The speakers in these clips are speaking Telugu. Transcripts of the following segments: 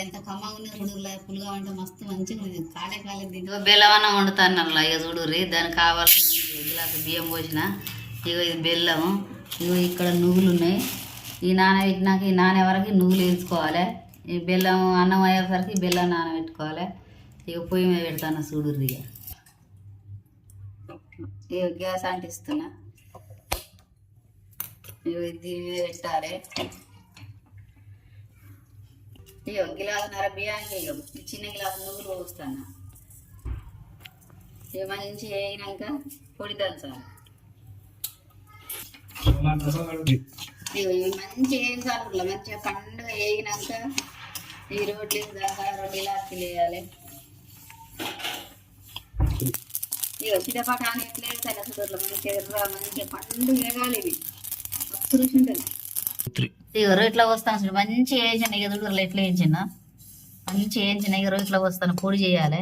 ఎంత కమ్మగా ఉన్నది చూడుర్లా, పులుగా అంటే మస్తు మంచిగా ఉన్నది. కాలే కాలే తింటే బెల్లం వండుతాను అలా. ఇక చూడుర్రి, దానికి కావాల్సిన గ్లాసు బియ్యం పోసిన. ఇక ఇది బెల్లం. ఇక ఇక్కడ నువ్వులు ఉన్నాయి. ఈ నానబెట్టినాక ఈ నానే వరకు నువ్వులు వేసుకోవాలి. ఈ బెల్లం అన్నం అయ్యేసరికి బెల్లం నానబెట్టుకోవాలి. ఇక పొయ్యి మీద పెడతాను చూడుర్రి. ఇక గ్యాస్ అంటిస్తున్నా. ఇక దీని మీద పెట్టాలి. ఇక గిలాసున్నర బియ్యానికి ఇక చిన్న గిలాసు నువ్వులు పోస్తాను. ఇక మంచి వేయినాక పొడి దంచాలి. ఇక ఇవి మంచిగా వేయించాలి. మంచిగా పండుగ వేయినాక ఈ రోడ్లు దాకా 2 ఇలాచీలు వేయాలి. ఇక చిటపాట అని ఎట్లా వేస్తాయి అసలు మంచిగా పండుగ వేగాలి. ఇవి మస్తు రుచి ఉంటుంది. ఇక ఇట్లా వస్తాను చూడు, మంచిగా వేయించండి. ఇక చూడరు ఎట్లా వేయించిన మంచిగా వేయించిన. ఇక ఇట్లా వస్తాను పొడి చేయాలి.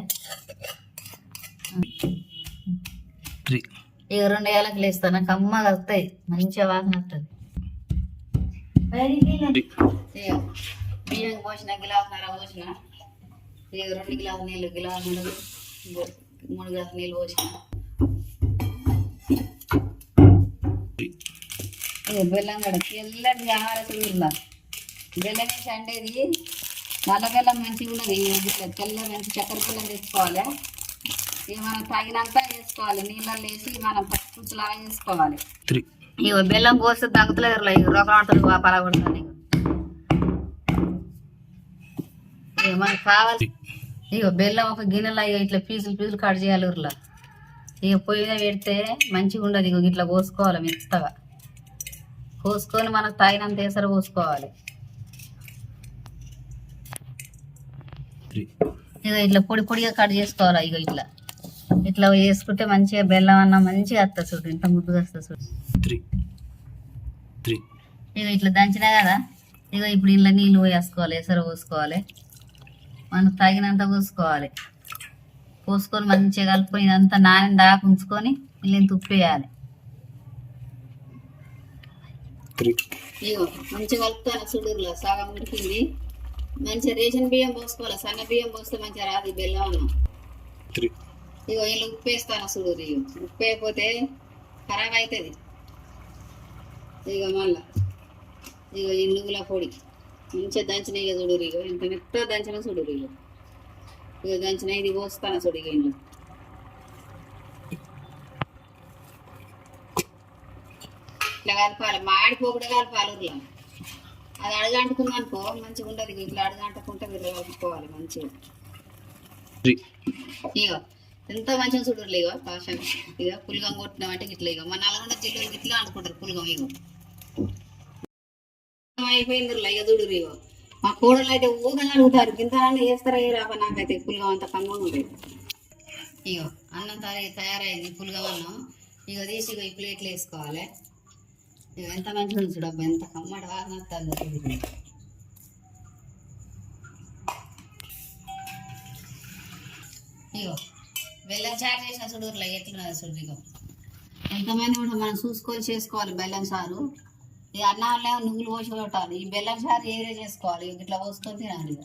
ఇక 2 ఏలకులు వేస్తాను, కమ్మగా వస్తాయి, మంచిగా వాసన వస్తుంది. ఇక బియ్యం పోసిన గిలాసున్నర పోసిన. ఇక 2 గ్లాసులు నీళ్ళు, గిలాసు 3 గ్లాసులు నీళ్ళు పోసిన. ఇక బెల్లం కూడా తెల్లటి కావాలి చూడలా. బెల్లం వేసి అండేది నల్ల బెల్లం మంచిగా ఉన్నది. తెల్ల మంచి చక్కెర బెల్లం తెచ్చుకోవాలి. ఇక మనం తగినంత వేసుకోవాలి. నీళ్ళల్లో వేసి మనం పచ్చిపుచ్చులాగా వేసుకోవాలి. ఇక బెల్లం పోస్తే తగ్గుతలేదు. ఇక రొక్కలు పలగొడుతుంది. ఇక మనకు కావాలి. ఇక బెల్లం ఒక గిన్నెలో ఇట్లా పీసులు కట్ చేయాలి. ఊర్లో ఇక పొయ్యి మీద పెడితే మంచిగా ఉండదు. ఇక ఇట్లా పోసుకోవాలి. మెత్తగా పోసుకొని మనకు తగినంత ఎసరు పోసుకోవాలి. ఇక ఇట్లా పొడిగా కట్ చేసుకోవాలి. ఇక ఇట్లా వేసుకుంటే మంచిగా బెల్లం అన్నం మంచిగా వస్తుంది చూడు, ఇంత ముద్దుగా వస్తుంది చూడు. ఇక ఇట్లా దంచినా కదా. ఇక ఇప్పుడు ఇలా నీళ్ళు వేసుకోవాలి, ఎసరు పోసుకోవాలి. మనకు తగినంత పోసుకోవాలి. పోసుకొని మంచిగా కలుపుకొని ఇదంతా నానిన దాకా ఉంచుకొని ఇలా ఉప్పేయాలి. ఇగో మంచిగా కలుపుతాను చూడుర్లా. సగం ఉడికింది. మంచిగా రేషన్ బియ్యం పోసుకోవాలి. సన్న బియ్యం పోస్తే మంచిగా రాదు బెల్లం అన్నం. ఇగో ఇలా ఉప్పు వేస్తాను చూడు. ఉప్పు అయిపోతే ఖరాబ్ అవుతుంది. ఇక మళ్ళా ఇక ఈ నువ్వుల పొడి మంచిగా దంచిన. ఇక చూడురు, ఇక ఇంత మెత్తగా దంచిన చూడురు. ఇక దంచిన ఇది పోస్తాను చూడు. ఇక ఇంట్లో ఇట్లా కలపాలి. మాడిపోకుండా కలపాలి. ఊర్లో అది అడగంటుకుంది అనుకో మంచిగా ఉండదు. ఇట్లా అడగంటుకుంటే వీళ్ళు కలుపుకోవాలి మంచిగా. ఇక ఎంత మంచిగా చూడరు. ఇక పాషం ఇక పులిగం కొట్టినామంటే ఇట్లా. ఇక మన నల్గొండ జిల్లాలో ఇట్లా అనుకుంటారు పులిగం. ఇక అయిపోయింది. ఇక చూడరు. ఇక మా కోడలు అయితే ఊగని అడుగుతారు, గింత చేస్తారా రాబా. నాకైతే పులిగం అంత కమ్మగా ఉండేది. ఇక అన్నం తయారైంది పులిగం అన్నం. ఇక తీసి ఇక ఈ ప్లేట్లు వేసుకోవాలి. ఇక ఎంత మంచిగా ఉంది చూడబ్బా, ఎంత కమ్మటి వాసన వస్తుంది. ఇగో బెల్లం చారు చేసిన చూడుర్లా ఎట్లున్నది చూడు. ఇక ఎంతమంది కూడా మనం చూసుకొని చేసుకోవాలి బెల్లం చారు. ఈ అన్నంలో నువ్వులు పోసి కొట్టాలి. ఈ బెల్లం చారు ఏరే చేసుకోవాలి. ఇట్లా పోసుకొని తినాలి.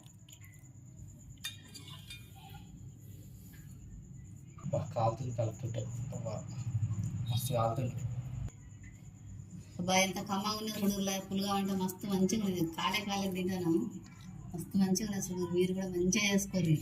ఎంత కమ్మగా ఉన్నది చూడుర్లా, పులుగా అంటే మస్తు మంచిగా ఉన్నది. కాలే తింటాను, మస్తు మంచిగా ఉన్నది చూడు. మీరు కూడా మంచిగా చేసుకోరు.